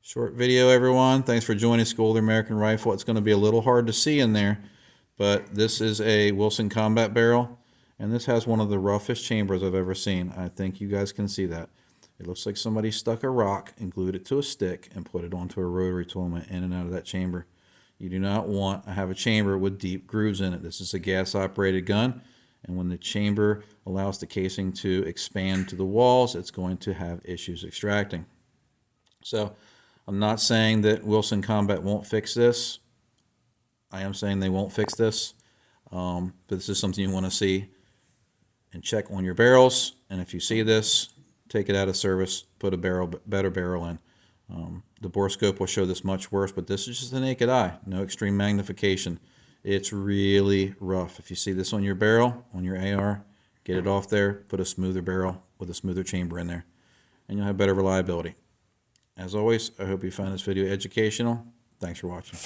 Short video, everyone. Thanks for joining School of the American Rifle. It's going to be a little hard to see in there, but this is a Wilson combat barrel, and this has one of the roughest chambers I've ever seen. I think you guys can see that. It looks like somebody stuck a rock and glued it to a stick and put it onto a rotary tool and went in and out of that chamber. You do not want to have a chamber with deep grooves in it. This is a gas-operated gun, and when the chamber allows the casing to expand to the walls, it's going to have issues extracting. So I'm not saying that Wilson Combat won't fix this. I am saying they won't fix this, but this is something you want to see and check on your barrels. And if you see this, take it out of service, put a better barrel in. The bore scope will show this much worse, but this is just the naked eye, no extreme magnification. It's really rough. If you see this on your barrel, on your AR, get it off there, put a smoother barrel with a smoother chamber in there, and you'll have better reliability. As always, I hope you found this video educational. Thanks for watching.